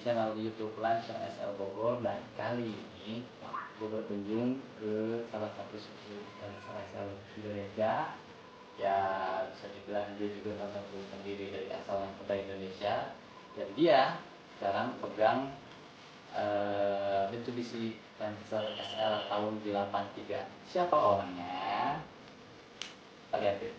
channel YouTube Lancer SL Bogor. Dan kali ini gue berkunjung ke salah satu suku Lancer SL Indonesia. Ya bisa dibilang dia juga salah satu pendiri dari asal kota Indonesia. Dan dia sekarang pegang Mitsubishi Lancer SL tahun 83. Siapa orangnya? Kita lihat yuk.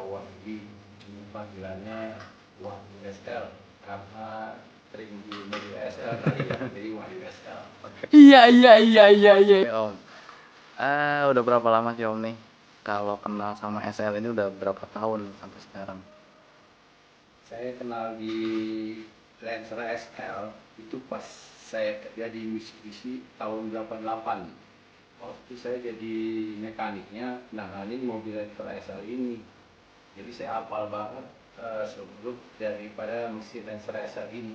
Wahdi, ini panggilannya Wahdi SL karena sering di mobil SL kali ya, jadi Wahdi SL. Iya Om. Udah berapa lama sih Om nih? Kalau kenal sama SL ini udah berapa tahun sampai sekarang? Saya kenal di Lancer SL itu pas saya kerja di Mitsubishi tahun 88. Waktu saya jadi mekaniknya nanganin mobil Lancer SL ini. Jadi saya hafal banget seluk daripada mesin Lancer SL ini.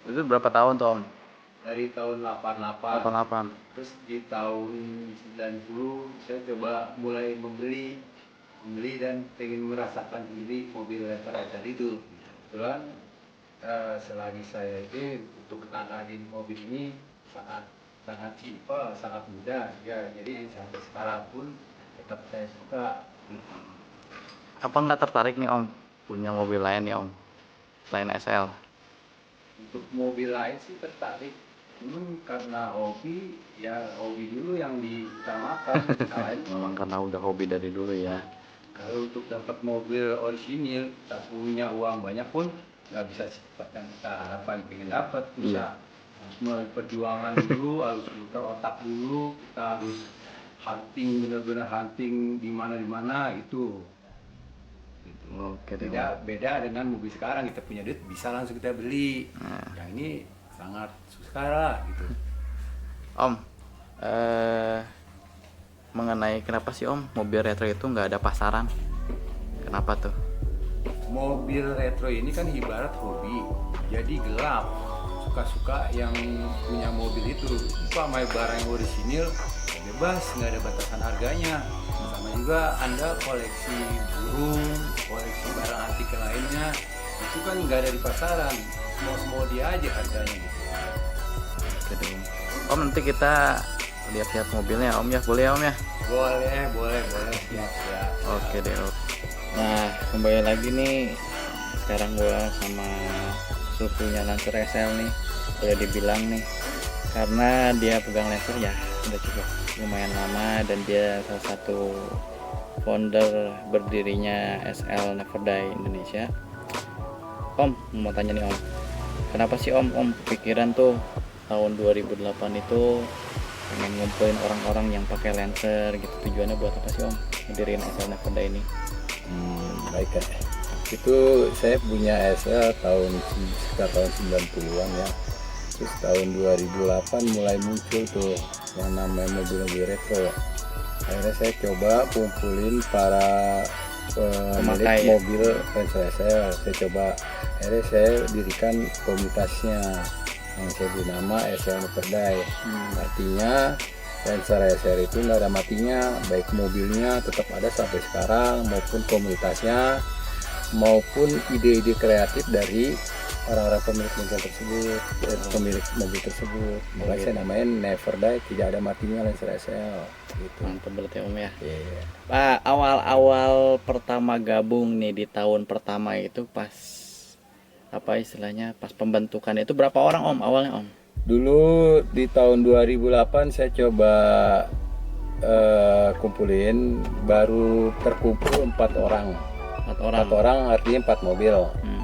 Itu berapa tahun tuh Om? Dari tahun 88. 88. Terus di tahun 90 saya coba mulai membeli dan ingin merasakan sendiri mobil Lancer SL itu. Kebetulan selagi saya ini untuk nanganin mobil ini sangat simpel, sangat mudah ya. Jadi sampai sekarang pun tetap saya suka. Apa nggak tertarik nih Om punya mobil lain nih Om selain SL? Untuk mobil lain sih tertarik, karena hobi dulu yang diutamakan. Memang karena udah hobi dari dulu ya. Kalau untuk dapat mobil orisinil tak punya uang banyak pun nggak bisa secepat yang kita harapkan pengen dapat. Bisa melalui perjuangan dulu, harus putar otak dulu, kita harus hunting, benar-benar hunting di mana itu. Oke deh. Beda dengan mobil sekarang, kita punya duit bisa langsung kita beli. Yang ini sangat susah lah gitu. Om, mengenai kenapa sih Om mobil retro itu nggak ada pasaran? Kenapa tuh? Mobil retro ini kan ibarat hobi, jadi gelap. Suka-suka yang punya mobil itu. Sama barang yang orisinil bebas, nggak ada batasan harganya. Sama juga Anda koleksi burung, koleksi barang antik lainnya, itu kan nggak ada di pasaran. Semua dia aja harganya gitu. Oke deh Om, nanti kita lihat-lihat mobilnya Om ya, boleh ya Om ya? Boleh, siap. Oke deh Om. Nah, kembali lagi nih, sekarang gua sama sukunya Lancer SL nih, boleh dibilang nih, karena dia pegang Lancer ya udah cukup lumayan lama, dan dia salah satu founder berdirinya SL Never Die Indonesia. Om, mau tanya nih Om, kenapa sih Om kepikiran tuh tahun 2008 itu pengen ngumpulin orang-orang yang pakai Lancer gitu? Tujuannya buat apa sih Om ngedirin SL Never Die ini? Baik ya. Itu saya punya SL sekitar tahun 90-an ya. Terus tahun 2008 mulai muncul tuh yang namanya mobil-mobil retro. Akhirnya saya coba kumpulin para Pemakai, pemilik ya? mobil Lancer SL. Saya coba, akhirnya saya dirikan komunitasnya yang saya beri nama SL Neperdai. Artinya Lancer SL itu nggak ada matinya, baik mobilnya tetap ada sampai sekarang, maupun komunitasnya, maupun ide-ide kreatif dari orang-orang pemilik bengkel tersebut, pemilik mobil tersebut. Makanya saya namain Never Die, tidak ada matinya Lancer SL. Gitu. Mantap berarti Om ya. Iya. Pak, awal-awal pertama gabung nih di tahun pertama itu pas apa istilahnya, pas pembentukan itu berapa orang Om awalnya Om? Dulu di tahun 2008 saya coba kumpulin, baru terkumpul 4 orang. 4 orang. 4 orang artinya 4 mobil.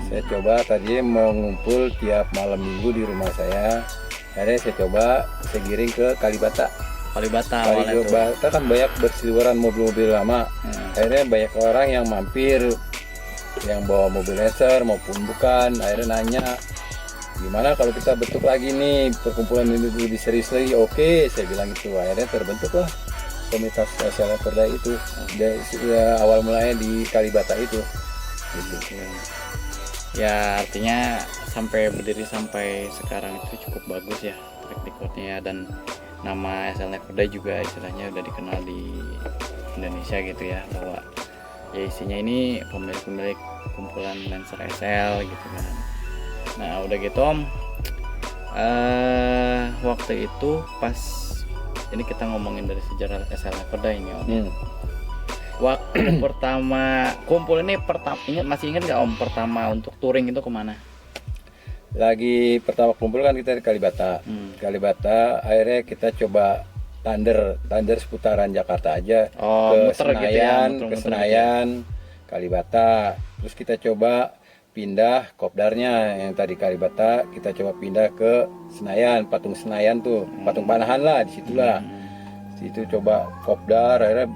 Saya coba tadi mau ngumpul tiap malam minggu di rumah saya. Akhirnya saya coba saya giring ke Kalibata. Kalibata awalnya tuh. Kalibata kan banyak berseliweran mobil-mobil lama. Akhirnya banyak orang yang mampir, yang bawa mobil Lancer maupun bukan. Akhirnya nanya, gimana kalau kita bentuk lagi nih perkumpulan ini lebih serius lagi? Oke, saya bilang gitu. Akhirnya terbentuklah komunitas SL Neperdai itu. Ya, awal mulanya di Kalibata itu. Gitu. Ya artinya sampai berdiri sampai sekarang itu cukup bagus ya track recordnya, dan nama SL Neperdai juga istilahnya udah dikenal di Indonesia gitu ya, bahwa ya isinya ini pemilik-pemilik kumpulan Lancer SL gitu kan. Nah udah gitu Om, waktu itu pas ini kita ngomongin dari sejarah SL Neperdai ini Om. Waktu pertama kumpul ini masih ingat nggak Om pertama untuk touring itu kemana? Lagi pertama kumpul kan kita di Kalibata. Kalibata akhirnya kita coba Thunder seputaran Jakarta aja, ke muter Senayan, gitu ya, ke muter-muter Senayan, Kalibata. Terus kita coba pindah kopdarnya yang tadi Kalibata, kita coba pindah ke Senayan, patung Senayan tuh, patung Panahan lah, disitulah. Situ coba kopdar, akhirnya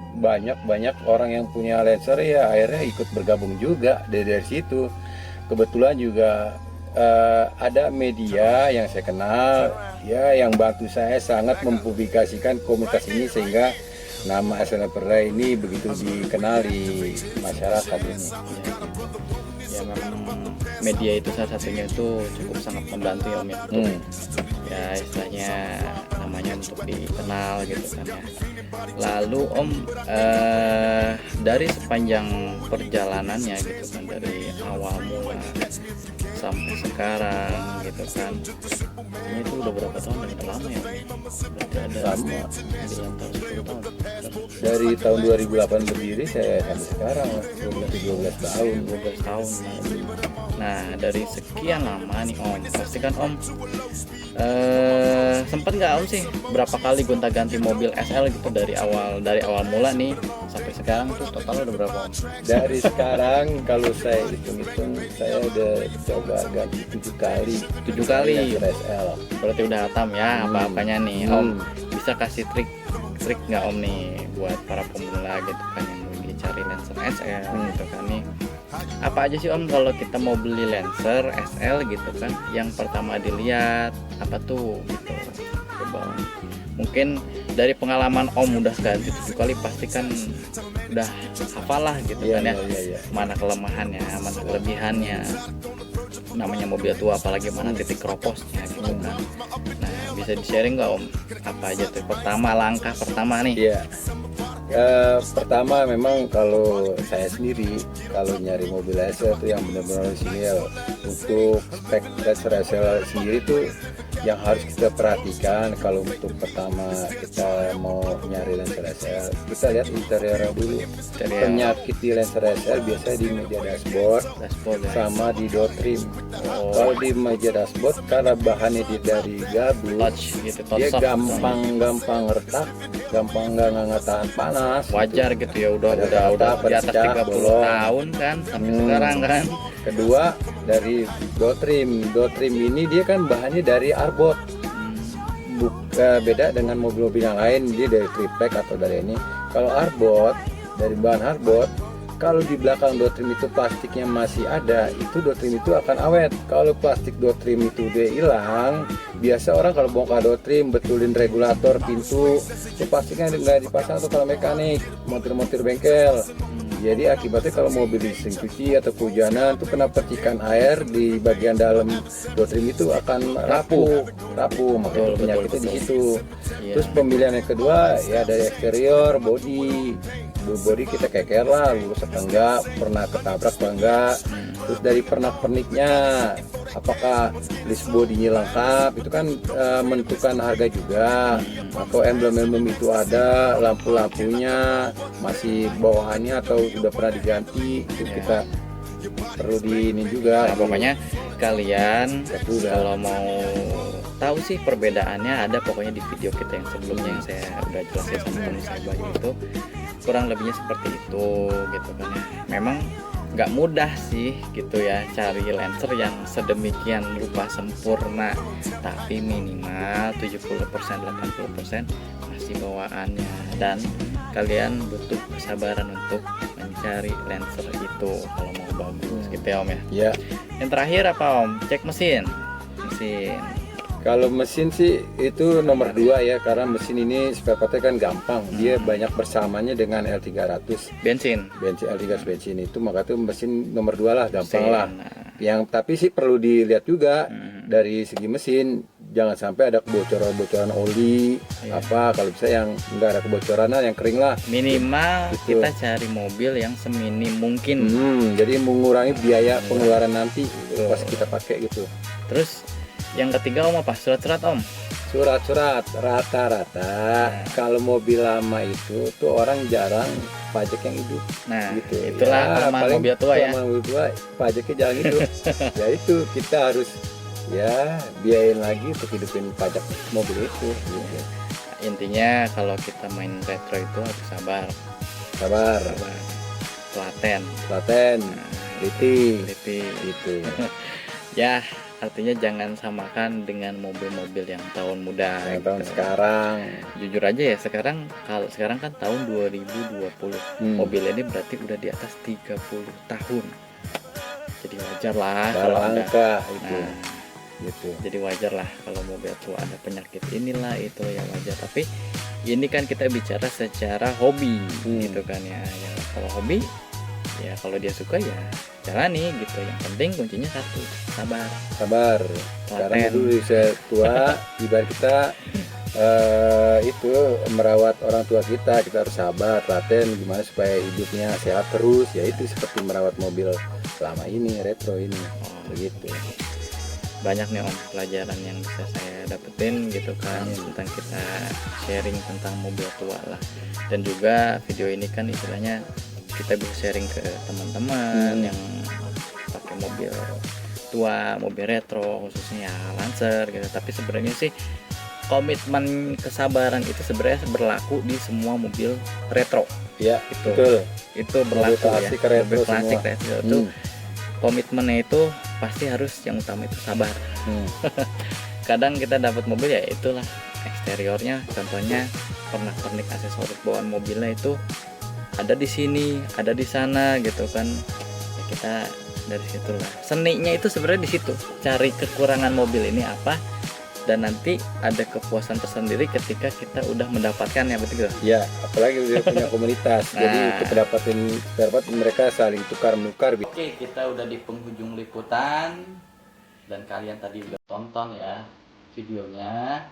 banyak orang yang punya Lancer ya akhirnya ikut bergabung juga dari situ. Kebetulan juga ada media yang saya kenal ya yang bantu saya sangat mempublikasikan komunitas ini sehingga nama SL Neperdai ini begitu dikenal di masyarakat ini. Ya memang media itu salah satunya itu cukup sangat membantu ya Om ya, ya istilahnya namanya untuk dikenal gitu kan ya. Lalu Om dari sepanjang perjalanannya gitu kan, dari awal mula sampai sekarang gitu kan, ini itu udah berapa tahun dan udah lama ya? Berarti ada Lama. 9 tahun 10 tahun Dari tahun 2008 berdiri saya sampai sekarang 12 tahun. 12 tahun. Nah dari sekian lama nih Om, pasti kan Om sempet nggak Om sih berapa kali gonta-ganti mobil SL gitu dari awal mula nih sampai sekarang tuh total udah berapa Om? Dari sekarang kalau saya hitung-hitung saya udah coba ganti 7 kali. 7 kali. SL. Berarti udah hatam ya apa-apanya nih Om. Bisa kasih trik nggak Om nih buat para pemula gitu kan yang lagi cari Lancer SL gitu kan nih. Apa aja sih Om kalau kita mau beli Lancer SL gitu kan, yang pertama dilihat apa tuh gitu? Coba Om. Mungkin dari pengalaman Om udah ganti 7 kali pasti kan udah hafal lah gitu kan ya. Iya. Mana kelemahannya, mana kelebihannya. Namanya mobil tua apalagi mana titik keroposnya gitu kan. Nah bisa di-sharing nggak Om apa aja tuh langkah pertama nih? Iya. Pertama memang kalau saya sendiri kalau nyari mobil SL itu yang benar-benar orisinil. Untuk spek Lancer SL sendiri tuh yang harus kita perhatikan kalau untuk pertama kita mau nyari Lancer SL, kita lihat interiornya dulu. Penyakit di Lancer SL biasanya di meja dashboard ya. sama di door trim. Kalau di meja dashboard karena bahannya dari gabus, gitu, dia gampang retak, gampang nggak tahan panas. Wajar gitu ya, udah di atas 30 tahun kan sampai sekarang kan. Kedua dari door trim ini dia kan bahannya dari arbot, beda dengan mobil-mobil yang lain dia dari triplek atau dari ini. Kalau arbot dari bahan arbot, kalau di belakang door trim itu plastiknya masih ada, itu door trim itu akan awet. Kalau plastik door trim itu udah hilang, biasa orang kalau bongkar door trim, betulin regulator pintu, itu plastiknya nggak dipasang. Atau kalau mekanik, montir-montir bengkel, Jadi akibatnya kalau mobil mesin cuci atau kehujanan itu kena percikan air di bagian dalam door trim itu akan rapuh, makanya penyakitnya di situ. Iya. Terus pemilihan yang kedua ya dari eksterior, body kita keker lah, lurus apa enggak, pernah ketabrak apa enggak. Terus dari pernak-perniknya, apakah list bodinya lengkap, itu kan menentukan harga juga. Atau emblem-emblem itu ada, lampu-lampunya masih bawahannya atau sudah pernah diganti, itu kita perlu di ini juga. Nah, pokoknya kalian Udah. kalau mau tahu sih perbedaannya ada pokoknya di video kita yang sebelumnya yang saya udah jelasin sama teman saya Bayu itu kurang lebihnya seperti itu gitu kan ya. Memang nggak mudah sih gitu ya cari Lancer yang sedemikian rupa sempurna, tapi minimal 70% 80% masih bawaannya, dan kalian butuh kesabaran untuk mencari Lancer itu kalau mau bagus gitu ya Om ya. Ya, Yang terakhir apa Om? Cek mesin. kalau mesin sih itu nomor 2 ya, karena mesin ini spare partnya kan gampang, dia banyak bersamanya dengan L300 Bensin. L300 bensin itu, maka itu mesin nomor 2 lah, gampang Mesin, lah. nah. Yang tapi sih perlu dilihat juga dari segi mesin, jangan sampai ada kebocoran oli apa, kalau bisa yang enggak ada kebocoran yang kering lah. Minimal Gitu. kita cari mobil yang seminim mungkin. Jadi mengurangi biaya pengeluaran nanti pas kita pakai gitu. Terus yang ketiga Om apa? Surat-surat Om. Surat-surat rata-rata kalau mobil lama itu tuh orang jarang pajak yang hidup. Nah, Gitu. itulah kelemahan paling mobil tua ya. kelemahan mobil tua, pajaknya jarang hidup. Ya itu kita harus ya biayain lagi untuk hidupin pajak mobil itu. Gitu. Intinya kalau kita main retro itu harus sabar, Sabar, telaten, Klaten, Riti, teliti. gitu. Ya, artinya jangan samakan dengan mobil-mobil yang tahun muda. Yang gitu. tahun sekarang. Jujur aja ya, kalau sekarang kan tahun 2020. Mobil ini berarti udah di atas 30 tahun. Jadi wajar lah kalau ada. Langka itu. Nah, Gitu. jadi wajar lah kalau mobil tua ada penyakit inilah itu yang wajar, tapi ini kan kita bicara secara hobi gitu kan ya. Ya kalau hobi ya kalau dia suka ya jalani gitu, yang penting kuncinya satu, sabar. Sekarang itu usia tua, ibarat kita itu merawat orang tua kita harus sabar, telaten gimana supaya hidupnya sehat terus, ya itu seperti merawat mobil lama ini, retro ini, begitu. Banyak nih Om pelajaran yang bisa saya dapetin gitu kan tentang kita sharing tentang mobil tua lah, dan juga video ini kan istilahnya kita bisa sharing ke teman-teman yang pakai mobil tua, mobil retro khususnya Lancer gitu. Tapi sebenarnya sih komitmen kesabaran itu sebenarnya berlaku di semua mobil retro. Ya, Itu. betul. Itu berlaku ya. Klasik retro Mobil klasik semua. retro itu komitmennya itu pasti harus yang utama itu sabar. Kadang kita dapat mobil ya itulah eksteriornya, contohnya pernak-pernik aksesoris bawaan mobilnya itu ada di sini, ada di sana gitu kan. Ya kita dari situlah. Seninya itu sebenarnya di situ. Cari kekurangan mobil ini apa, dan nanti ada kepuasan tersendiri ketika kita udah mendapatkannya, betul gitu. Ya, apalagi dia punya komunitas. Jadi Nah. untuk dapatin spare part mereka saling tukar-menukar. Oke, kita udah di penghujung liputan dan kalian tadi udah tonton ya videonya,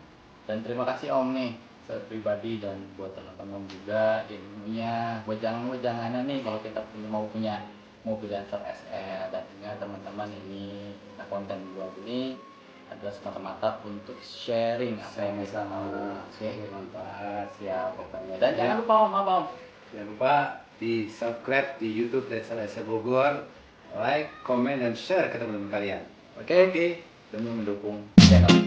dan terima kasih Om nih secara pribadi dan buat teman-teman juga ilmunya, wejangan-wejangannya nih kalau kita mau punya mobil Lancer SL, dan juga teman-teman ini konten buat ini adalah semata-mata untuk sharing apa yang bisa mau. Oke, siap pokoknya. Dan jangan lupa Om, apa Om? Jangan lupa di subscribe di YouTube Lancer SL Bogor, like, comment, dan share ke teman-teman kalian. Oke, demi mendukung channel